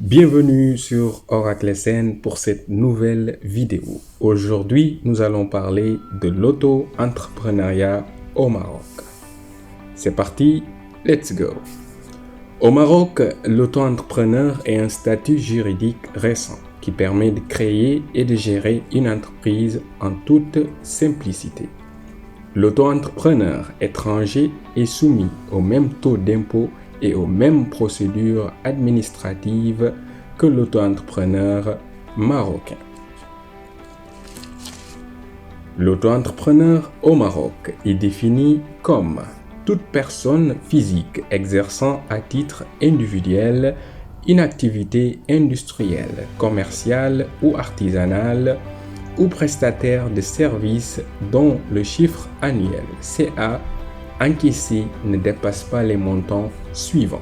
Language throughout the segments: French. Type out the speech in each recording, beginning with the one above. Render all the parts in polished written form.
Bienvenue sur Oracle SN pour cette nouvelle vidéo. Aujourd'hui, nous allons parler de l'auto-entrepreneuriat au Maroc. C'est parti, let's go! Au Maroc, l'auto-entrepreneur est un statut juridique récent qui permet de créer et de gérer une entreprise en toute simplicité. L'auto-entrepreneur étranger est soumis au même taux d'impôt et aux mêmes procédures administratives que l'auto-entrepreneur marocain. L'auto-entrepreneur au Maroc est défini comme toute personne physique exerçant à titre individuel une activité industrielle, commerciale ou artisanale ou prestataire de services dont le chiffre annuel CA encaissé ne dépasse pas les montants suivants.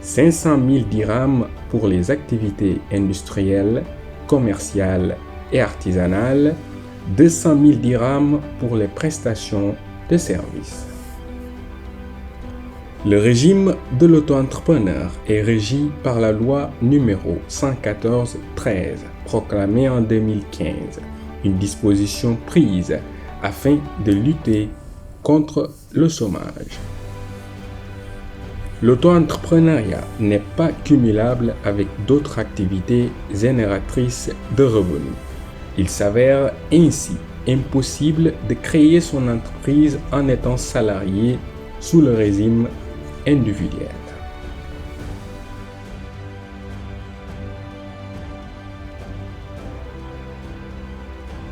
500 000 dirhams pour les activités industrielles, commerciales et artisanales, 200 000 dirhams pour les prestations de services. Le régime de l'auto-entrepreneur est régi par la loi numéro 114/13, proclamée en 2015, une disposition prise afin de lutter contre le chômage. L'auto-entrepreneuriat n'est pas cumulable avec d'autres activités génératrices de revenus. Il s'avère ainsi impossible de créer son entreprise en étant salarié sous le régime individuel.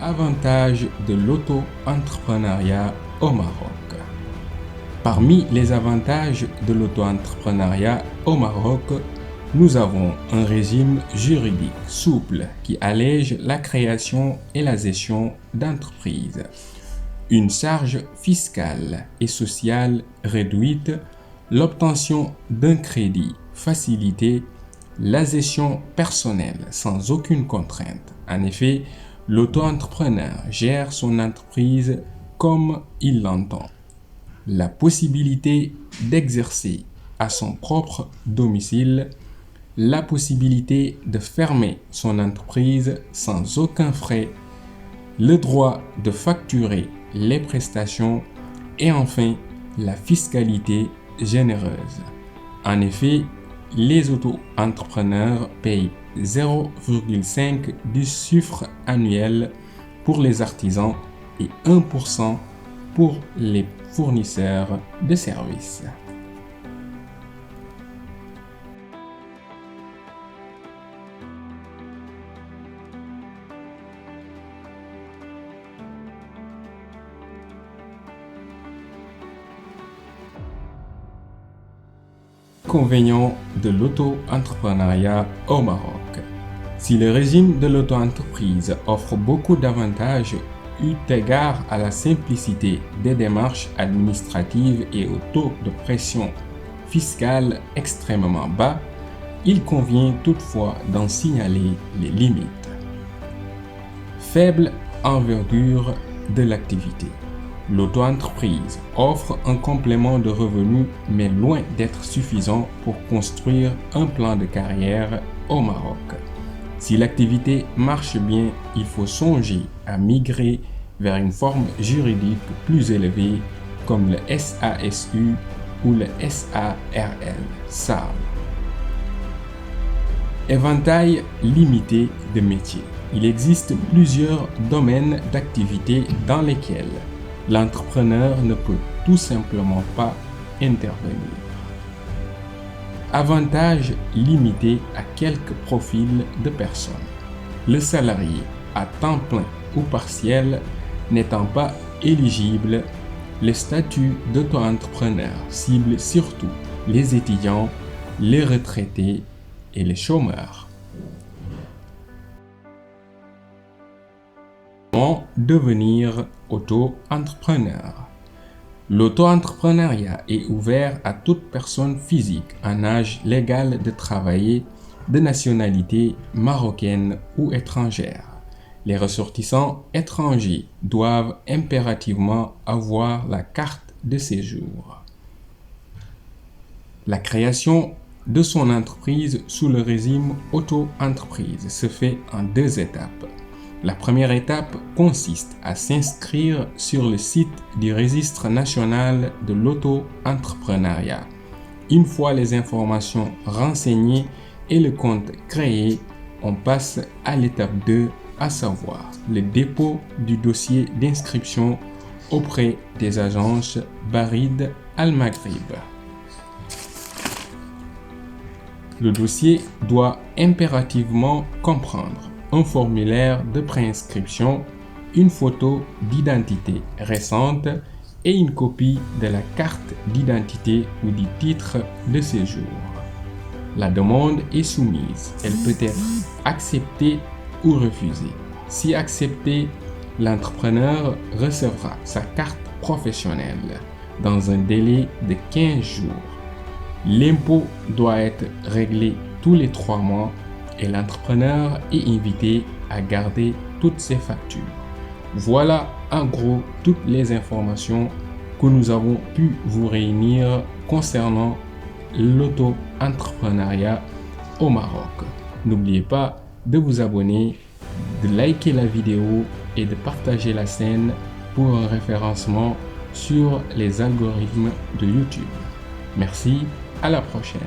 Avantages de l'auto-entrepreneuriat au Maroc. Parmi les avantages de l'auto-entrepreneuriat au Maroc, nous avons un régime juridique souple qui allège la création et la gestion d'entreprises, une charge fiscale et sociale réduite, l'obtention d'un crédit facilité, la gestion personnelle sans aucune contrainte. En effet, l'auto-entrepreneur gère son entreprise comme il l'entend. La possibilité d'exercer à son propre domicile, la possibilité de fermer son entreprise sans aucun frais, le droit de facturer les prestations et enfin la fiscalité généreuse. En effet, les auto-entrepreneurs payent 0,5 du chiffre annuel pour les artisans et 1% pour les fournisseurs de services. Inconvénients de l'auto-entrepreneuriat au Maroc. Si le régime de l'auto-entreprise offre beaucoup d'avantages eu égard à la simplicité des démarches administratives et au taux de pression fiscale extrêmement bas, il convient toutefois d'en signaler les limites. Faible envergure de l'activité. L'auto-entreprise offre un complément de revenus mais loin d'être suffisant pour construire un plan de carrière au Maroc. Si l'activité marche bien, il faut songer à migrer vers une forme juridique plus élevée comme le SASU ou le SARL. Éventail limité de métiers. Il existe plusieurs domaines d'activité dans lesquels l'entrepreneur ne peut tout simplement pas intervenir. Avantage limité à quelques profils de personnes. Le salarié à temps plein ou partiel n'étant pas éligible, le statut d'auto-entrepreneur cible surtout les étudiants, les retraités et les chômeurs. Comment devenir auto-entrepreneur? L'auto-entrepreneuriat est ouvert à toute personne physique en âge légal de travailler, de nationalité marocaine ou étrangère. Les ressortissants étrangers doivent impérativement avoir la carte de séjour. La création de son entreprise sous le régime auto-entreprise se fait en 2 étapes. La première étape consiste à s'inscrire sur le site du Registre national de l'auto-entrepreneuriat. Une fois les informations renseignées et le compte créé, on passe à l'étape 2, à savoir le dépôt du dossier d'inscription auprès des agences Barid Al Maghrib. Le dossier doit impérativement comprendre un formulaire de préinscription, une photo d'identité récente et une copie de la carte d'identité ou du titre de séjour. La demande est soumise. Elle peut être acceptée ou refusée. Si acceptée, l'entrepreneur recevra sa carte professionnelle dans un délai de 15 jours. L'impôt doit être réglé tous les 3 mois et l'entrepreneur est invité à garder toutes ses factures. Voilà en gros toutes les informations que nous avons pu vous réunir concernant l'auto-entrepreneuriat au Maroc. N'oubliez pas de vous abonner, de liker la vidéo et de partager la chaîne pour un référencement sur les algorithmes de YouTube. Merci, à la prochaine.